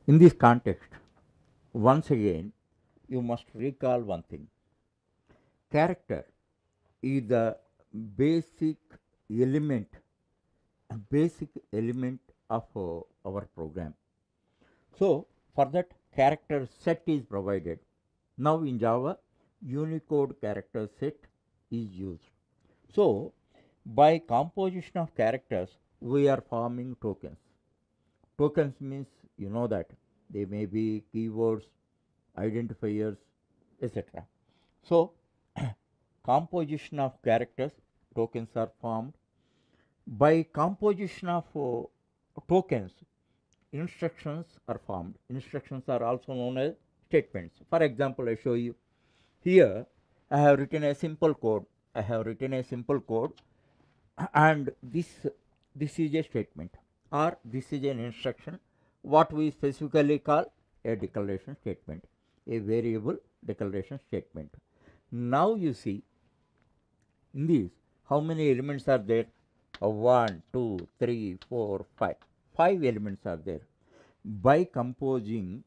In this context, once again, you must recall one thing. Character is the basic element, basic element of our program. So, for that, character set is provided. Now, in Java, Unicode character set is used. So, by composition of characters, we are forming tokens. Tokens means you know that they may be keywords, identifiers, etc. So, composition of characters, tokens are formed. By composition of tokens, instructions are formed. Instructions are also known as statements. For example, I show you here. I have written a simple code. I have written a simple code, and this is a statement, or this is an instruction. What we specifically call a declaration statement, a variable declaration statement. Now you see in these how many elements are there? 1, 2, 3, 4, 5. 5 elements are there. By composing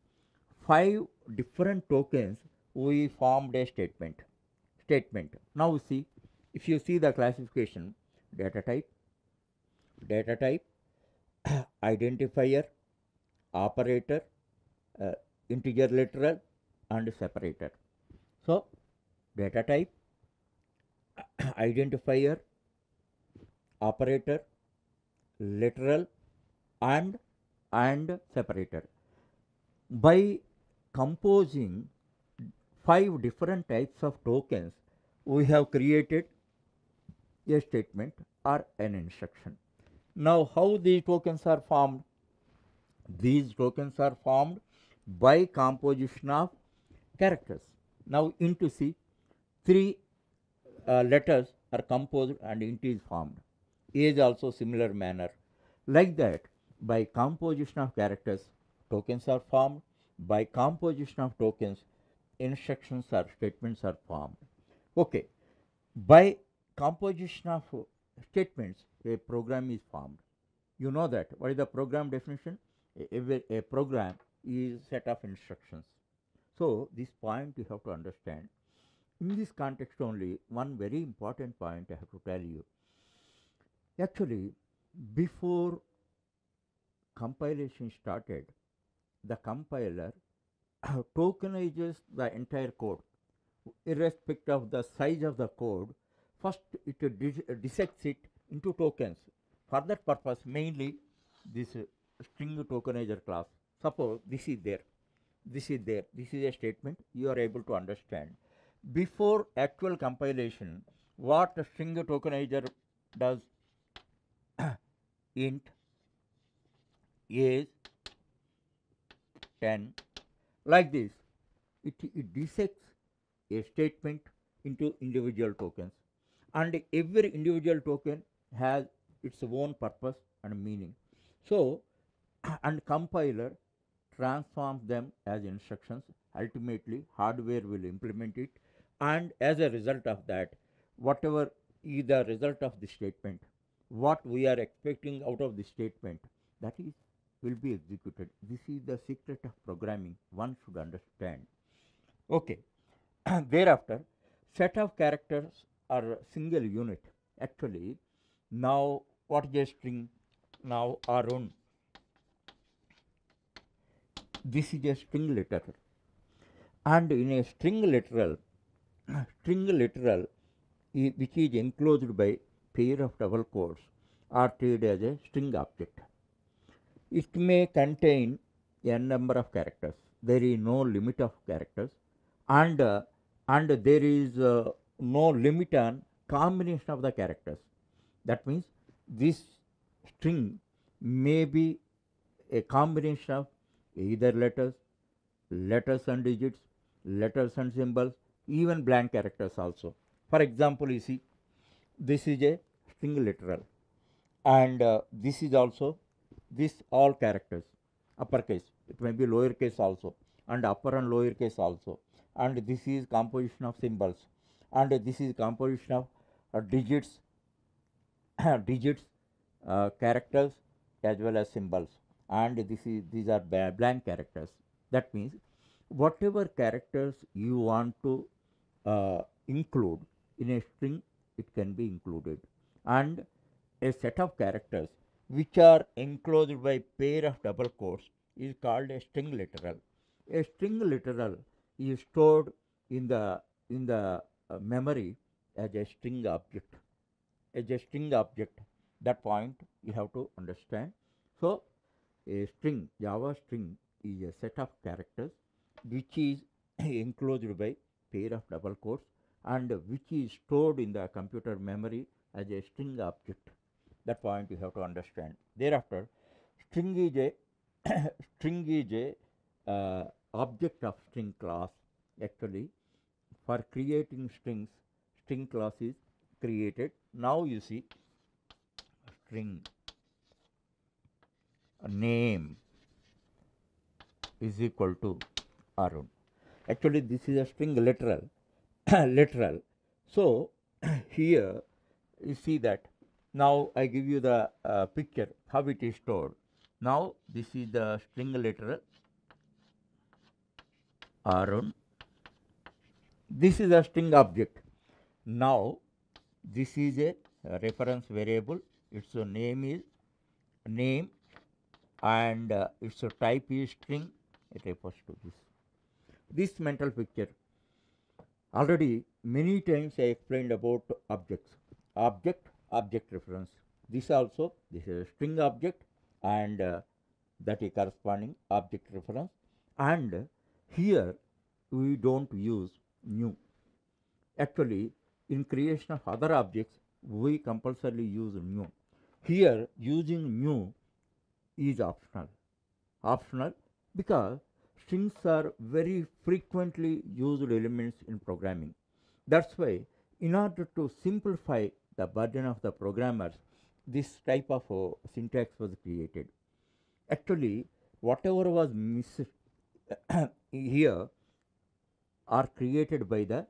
5 different tokens, we formed a statement. Now see, if you see the classification, data type, identifier, operator, integer literal, and separator. So, data type, identifier, operator, literal, and separator. By composing 5 different types of tokens, we have created a statement or an instruction. Now, how these tokens are formed? These tokens are formed by composition of characters. Now, into C, 3 letters are composed and int is formed. Is also similar manner. Like that, by composition of characters, tokens are formed. By composition of tokens, instructions or statements are formed. Okay. By composition of statements, a program is formed. You know that. What is the program definition? A program is a set of instructions. So, this point you have to understand. In this context only, one very important point I have to tell you. Actually, before compilation started, the compiler tokenizes the entire code, irrespective of the size of the code. First, it dissects it into tokens. For that purpose, mainly this string tokenizer class. Suppose this is there, this is there, this is a statement, you are able to understand. Before actual compilation, what a string tokenizer does? Int age 10, like this. It dissects a statement into individual tokens, and every individual token has its own purpose and meaning. So, and compiler transforms them as instructions. Ultimately, hardware will implement it, and as a result of that, whatever is the result of the statement, what we are expecting out of the statement, that is will be executed. This is the secret of programming, one should understand. Okay. Thereafter, set of characters are single unit. Actually, now what is a string? Now Arun, this is a string literal, and in a string literal, which is enclosed by pair of double quotes, are treated as a string object. It may contain n number of characters. There is no limit of characters, and there is no limit on combination of the characters. That means this string may be a combination of either letters and digits, letters and symbols, even blank characters also. For example, you see, this is a string literal, and this is also, this all characters, uppercase, it may be lowercase also, and upper and lowercase also, and this is composition of symbols, and this is composition of digits, digits, characters as well as symbols, and these are blank characters. That means whatever characters you want to include in a string, it can be included, and a set of characters which are enclosed by pair of double quotes is called a string literal. A string literal is stored in the memory as a string object. As a string object, that point you have to understand. So, a string, Java string, is a set of characters which is enclosed by pair of double quotes and which is stored in the computer memory as a string object. That point you have to understand. Thereafter, string is a string is a object of string class. Actually, for creating strings, string class is created. Now you see string name is equal to Arun. Actually, this is a string literal. literal. So, here you see that now I give you the picture how it is stored. Now, this is the string literal Arun. This is a string object. Now, this is a reference variable. Its name is name, and its type is string. It refers to this. This mental picture, already many times I explained about objects. Object reference. This also, this is a string object, and that is corresponding object reference, and here we don't use new. Actually, in creation of other objects we compulsorily use new. Here using new is optional because strings are very frequently used elements in programming. That's why, in order to simplify the burden of the programmers, this type of syntax was created. Actually, whatever was missed here are created by the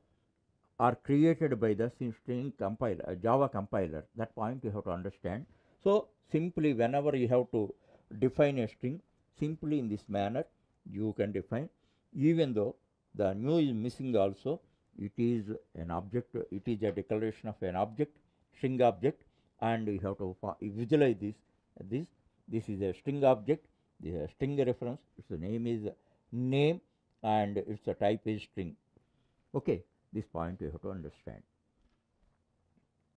string compiler, Java compiler. That point you have to understand. So, simply whenever you have to define a string, simply in this manner you can define, even though the new is missing also, it is an object, it is a declaration of an object, string object, and you have to visualize this is a string object, this is a string reference, its name is name, and its type is string. Okay, this point you have to understand.